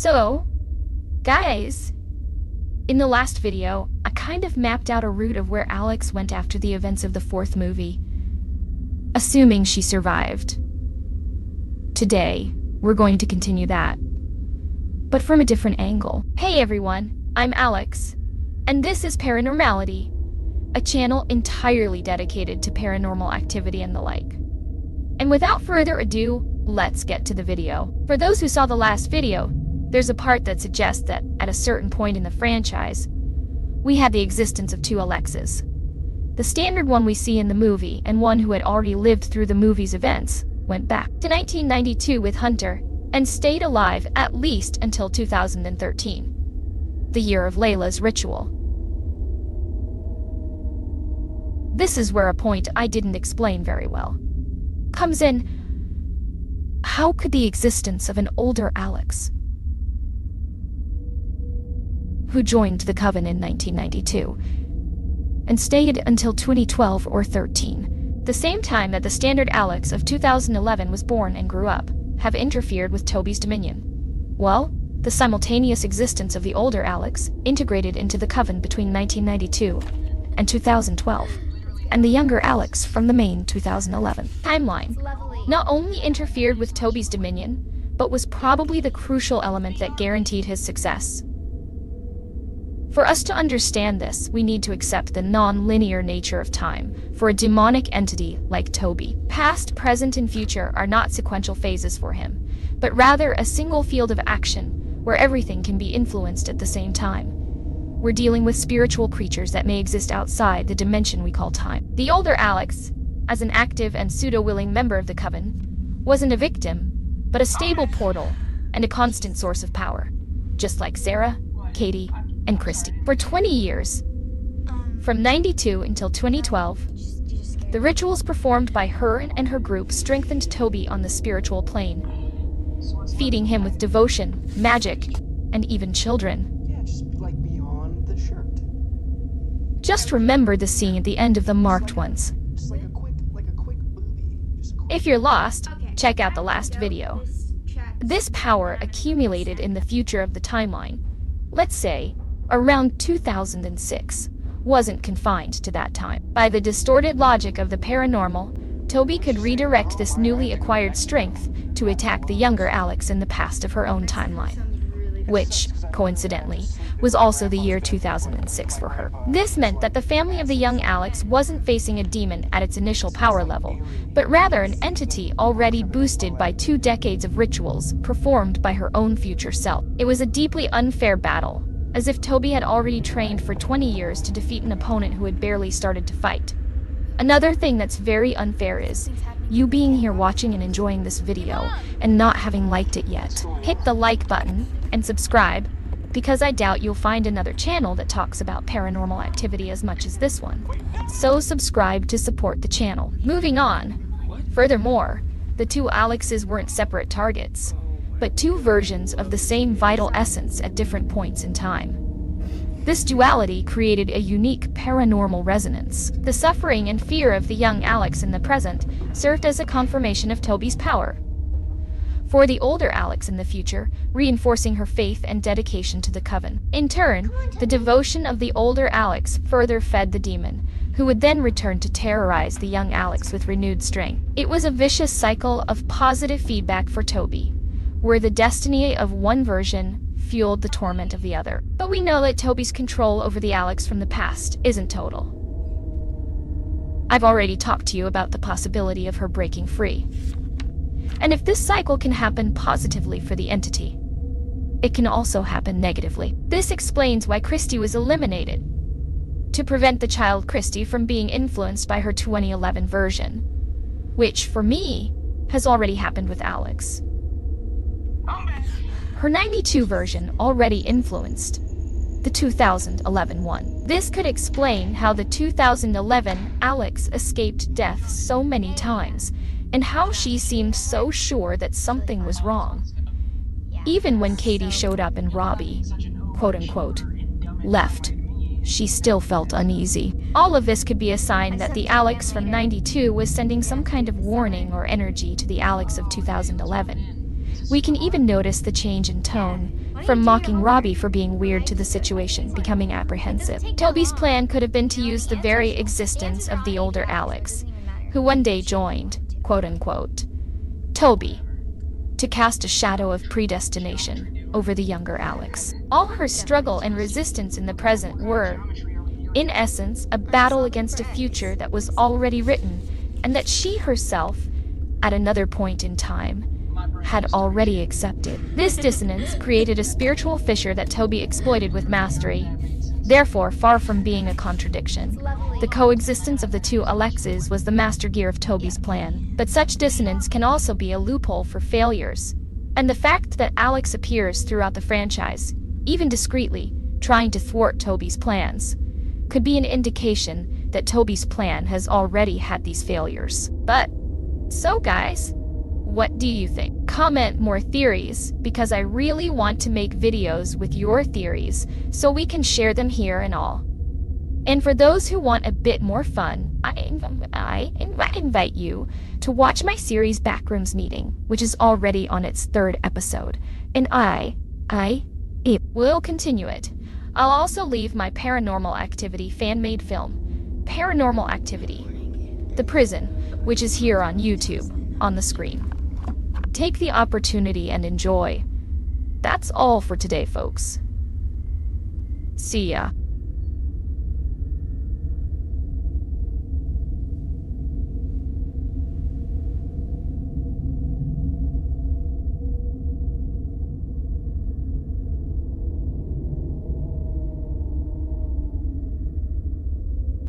So, guys, in the last video, I kind of mapped out a route of where Alex went after the events of the fourth movie, assuming she survived. Today, we're going to continue that, but from a different angle. Hey everyone, I'm Alex, and this is Paranormality, a channel entirely dedicated to paranormal activity and the like. And without further ado, let's get to the video. For those who saw the last video, there's a part that suggests that, at a certain point in the franchise, we had the existence of two Alexes. The standard one we see in the movie, and one who had already lived through the movie's events, went back to 1992 with Hunter, and stayed alive at least until 2013, the year of Layla's ritual. This is where a point I didn't explain very well comes in. How could the existence of an older Alex, who joined the Coven in 1992 and stayed until 2012 or 13, the same time that the standard Alex of 2011 was born and grew up, have interfered with Toby's dominion? Well, the simultaneous existence of the older Alex integrated into the Coven between 1992 and 2012, and the younger Alex from the main 2011 timeline not only interfered with Toby's dominion, but was probably the crucial element that guaranteed his success. For us to understand this, we need to accept the non-linear nature of time for a demonic entity like Toby. Past, present, and future are not sequential phases for him, but rather a single field of action where everything can be influenced at the same time. We're dealing with spiritual creatures that may exist outside the dimension we call time. The older Alex, as an active and pseudo-willing member of the Coven, wasn't a victim, but a stable portal and a constant source of power, just like Sarah, Katie, and Christy. For 20 years, from 92 until 2012, the rituals performed by her and her group strengthened Toby on the spiritual plane, feeding him with devotion, magic, and even children. Just remember the scene at the end of the Marked Ones. If you're lost, check out the last video. This power accumulated in the future of the timeline, let's say around 2006, wasn't confined to that time. By the distorted logic of the paranormal, Toby could redirect this newly acquired strength to attack the younger Alex in the past of her own timeline, which, coincidentally, was also the year 2006 for her. This meant that the family of the young Alex wasn't facing a demon at its initial power level, but rather an entity already boosted by 2 decades of rituals performed by her own future self. It was a deeply unfair battle, as if Toby had already trained for 20 years to defeat an opponent who had barely started to fight. Another thing that's very unfair is you being here watching and enjoying this video and not having liked it yet. Hit the like button and subscribe, because I doubt you'll find another channel that talks about paranormal activity as much as this one. So subscribe to support the channel. Moving on. Furthermore, the two Alexes weren't separate targets, but two versions of the same vital essence at different points in time. This duality created a unique paranormal resonance. The suffering and fear of the young Alex in the present served as a confirmation of Toby's power for the older Alex in the future, reinforcing her faith and dedication to the Coven. In turn, the devotion of the older Alex further fed the demon, who would then return to terrorize the young Alex with renewed strength. It was a vicious cycle of positive feedback for Toby, where the destiny of one version fueled the torment of the other. But we know that Toby's control over the Alex from the past isn't total. I've already talked to you about the possibility of her breaking free. And if this cycle can happen positively for the entity, it can also happen negatively. This explains why Christy was eliminated, to prevent the child Christy from being influenced by her 2011 version, which, for me, has already happened with Alex. Her 92 version already influenced the 2011 one. This could explain how the 2011 Alex escaped death so many times, and how she seemed so sure that something was wrong. Even when Katie showed up and Robbie, quote-unquote, left, she still felt uneasy. All of this could be a sign that the Alex from 92 was sending some kind of warning or energy to the Alex of 2011. We can even notice the change in tone, from mocking Robbie for being weird to the situation becoming apprehensive. Toby's plan could have been to use the very existence of the older Alex, who one day joined, quote-unquote, Toby, to cast a shadow of predestination over the younger Alex. All her struggle and resistance in the present were, in essence, a battle against a future that was already written, and that she herself, at another point in time, had already accepted. This dissonance created a spiritual fissure that Toby exploited with mastery. Therefore, far from being a contradiction, the coexistence of the two Alexes was the master gear of Toby's plan. But such dissonance can also be a loophole for failures. And the fact that Alex appears throughout the franchise, even discreetly, trying to thwart Toby's plans, could be an indication that Toby's plan has already had these failures. But, so guys, what do you think? Comment more theories, because I really want to make videos with your theories so we can share them here and all. And for those who want a bit more fun, I invite you to watch my series Backrooms Meeting, which is already on its 3rd episode, and it will continue it. I'll also leave my Paranormal Activity fan-made film, Paranormal Activity, The Prison, which is here on YouTube, on the screen. Take the opportunity and enjoy. That's all for today, folks. See ya.